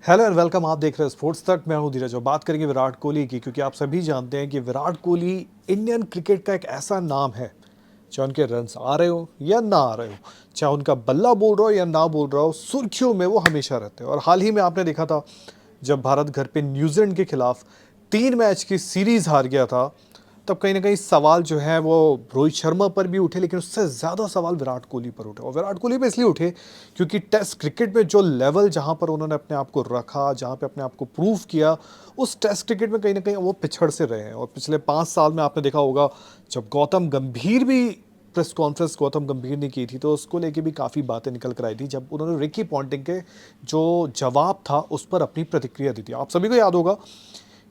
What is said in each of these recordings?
Hello and welcome. आप देख रहे हैं स्पोर्ट्स तक। मैं हूं धीरज और बात करेंगे विराट कोहली की, क्योंकि आप सभी जानते हैं कि विराट कोहली इंडियन क्रिकेट का एक ऐसा नाम है, चाहे उनके रन्स आ रहे हो या ना आ रहे हो, चाहे उनका बल्ला बोल रहा हो या ना बोल रहा हो, सुर्खियों में वो हमेशा रहते हैं। और हाल ही में आपने देखा था जब भारत घर पे न्यूजीलैंड के खिलाफ 3 मैच की सीरीज हार गया था, तब कहीं ना कहीं सवाल जो है वो रोहित शर्मा पर भी उठे, लेकिन उससे ज़्यादा सवाल विराट कोहली पर उठे। और विराट कोहली पे इसलिए उठे क्योंकि टेस्ट क्रिकेट में जो लेवल जहां पर उन्होंने अपने आप को रखा, जहां पे अपने आप को प्रूव किया, उस टेस्ट क्रिकेट में कहीं ना कहीं वो पिछड़ से रहे हैं। और पिछले 5 साल में आपने देखा होगा, जब गौतम गंभीर भी प्रेस कॉन्फ्रेंस गौतम गंभीर ने की थी, तो उसको लेके भी काफ़ी बातें निकल कर आई थी, जब उन्होंने रिकी पॉन्टिंग के जो जवाब था उस पर अपनी प्रतिक्रिया दी थी। आप सभी को याद होगा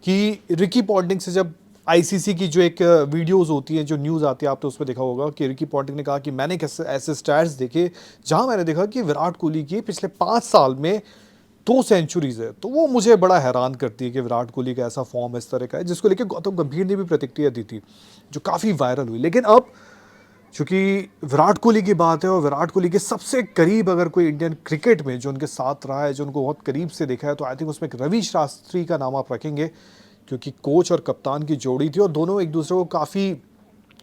कि रिकी पॉन्टिंग से जब आईसीसी की जो एक वीडियोस होती हैं, जो न्यूज़ आती है, आपने उसमें देखा होगा कि रिकी पॉन्टिंग ने कहा कि मैंने ऐसे स्टैट्स देखे जहां मैंने देखा कि विराट कोहली की पिछले 5 साल में 2 सेंचुरीज है। तो वो मुझे बड़ा हैरान करती है कि विराट कोहली का ऐसा फॉर्म इस तरह का है, जिसको लेकर गौतम गंभीर ने भी प्रतिक्रिया दी थी, जो काफ़ी वायरल हुई। लेकिन अब चूंकि विराट कोहली की बात है और विराट कोहली के सबसे करीब अगर कोई इंडियन क्रिकेट में जो उनके साथ रहा है, जो उनको बहुत करीब से देखा है, तो आई थिंक उसमें एक रवि शास्त्री का नाम आप रखेंगे, क्योंकि कोच और कप्तान की जोड़ी थी और दोनों एक दूसरे को काफ़ी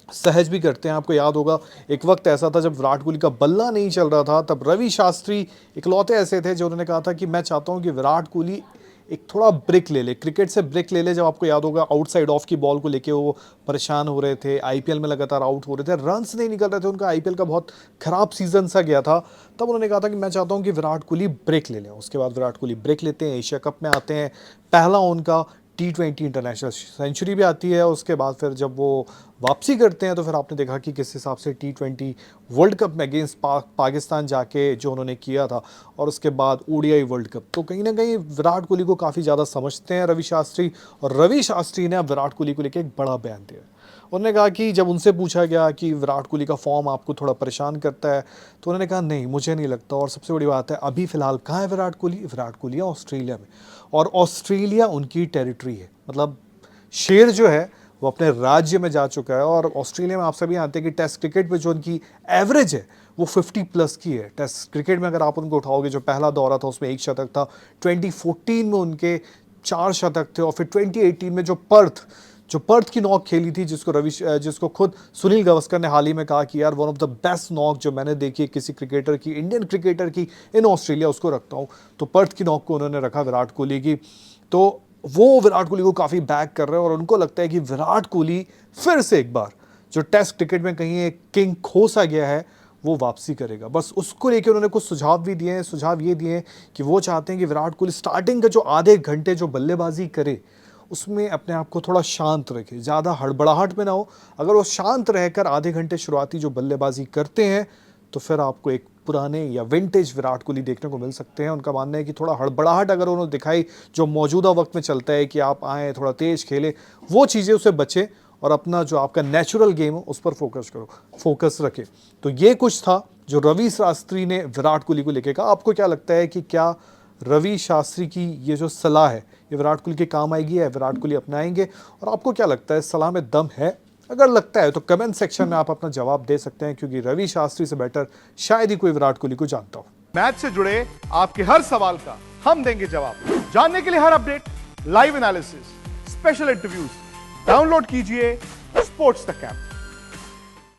सहज भी करते हैं। आपको याद होगा एक वक्त ऐसा था जब विराट कोहली का बल्ला नहीं चल रहा था, तब रवि शास्त्री इकलौते ऐसे थे जो उन्होंने कहा था कि मैं चाहता हूं कि विराट कोहली एक थोड़ा ब्रेक ले ले, क्रिकेट से ब्रेक ले ले। जब आपको याद होगा आउटसाइड ऑफ की बॉल को लेके वो परेशान हो रहे थे, आईपीएल में लगातार आउट हो रहे थे, रन्स नहीं निकल रहे थे, उनका आईपीएल का बहुत खराब सीजन सा गया था, तब उन्होंने कहा था कि मैं चाहता हूं कि विराट कोहली ब्रेक ले लें। उसके बाद विराट कोहली ब्रेक लेते हैं, एशिया कप में आते हैं, पहला उनका T20 इंटरनेशनल सेंचुरी भी आती है। उसके बाद फिर जब वो वापसी करते हैं, तो फिर आपने देखा कि किस हिसाब से T20 वर्ल्ड कप में अगेंस्ट पाकिस्तान जाके जो उन्होंने किया था, और उसके बाद ओडीआई वर्ल्ड कप। तो कहीं ना कहीं विराट कोहली को काफ़ी ज़्यादा समझते हैं रवि शास्त्री, और रवि शास्त्री ने अब विराट कोहली को लेकर एक बड़ा बयान दिया। उन्होंने कहा कि जब उनसे पूछा गया कि विराट कोहली का फॉर्म आपको थोड़ा परेशान करता है, तो उन्होंने कहा नहीं, मुझे नहीं लगता। और सबसे बड़ी बात है, अभी फिलहाल कहाँ है विराट कोहली? विराट कोहली है ऑस्ट्रेलिया में, और ऑस्ट्रेलिया उनकी टेरिटरी है। मतलब शेर जो है वो अपने राज्य में जा चुका है। और ऑस्ट्रेलिया में आप सभी जानते हैं कि टेस्ट क्रिकेट में जो उनकी एवरेज है वो 50+ की है। टेस्ट क्रिकेट में अगर आप उनको उठाओगे, जो पहला दौरा था उसमें 1 शतक था, 2014 में उनके 4 शतक थे, और फिर 2018 में जो पर्थ की नॉक खेली थी, जिसको खुद सुनील गावस्कर ने हाल ही में कहा कि यार one of the best knock जो मैंने देखी है किसी क्रिकेटर की, इंडियन क्रिकेटर की इन ऑस्ट्रेलिया, उसको रखता हूं। तो पर्थ की नॉक को उन्होंने रखा विराट कोहली की। तो वो विराट कोहली को काफ़ी बैक कर रहे हैं, और उनको लगता है कि विराट कोहली फिर से एक बार जो टेस्ट क्रिकेट में कहीं एक किंग खो सा गया है, वो वापसी करेगा। बस उसको लेकर उन्होंने कुछ सुझाव भी दिए हैं। सुझाव ये दिए हैं कि वो चाहते हैं कि विराट कोहली स्टार्टिंग के जो आधे घंटे जो बल्लेबाजी करे, उसमें अपने आप को थोड़ा शांत रखे, ज़्यादा हड़बड़ाहट में ना हो। अगर वो शांत रहकर आधे घंटे शुरुआती जो बल्लेबाजी करते हैं, तो फिर आपको एक पुराने या विंटेज विराट कोहली देखने को मिल सकते हैं। उनका मानना है कि थोड़ा हड़बड़ाहट अगर उन्होंने दिखाई, जो मौजूदा वक्त में चलता है कि आप आएँ थोड़ा तेज खेले, वो चीज़ें उससे बचें और अपना जो आपका नेचुरल गेम हो उस पर फोकस रखें। तो ये कुछ था जो रवि शास्त्री ने विराट कोहली को लेकर कहा। आपको क्या लगता है कि क्या रवि शास्त्री की ये जो सलाह है ये विराट कोहली के काम आएगी, या विराट कोहली अपनाएंगे? और आपको क्या लगता है, सलाह में दम है? अगर लगता है तो कमेंट सेक्शन में आप अपना जवाब दे सकते हैं, क्योंकि रवि शास्त्री से बेटर शायद ही कोई विराट कोहली को जानता हो। मैच से जुड़े आपके हर सवाल का हम देंगे जवाब। जानने के लिए हर update, live analysis, special interviews, download कीजिए स्पोर्ट्स तक ऐप।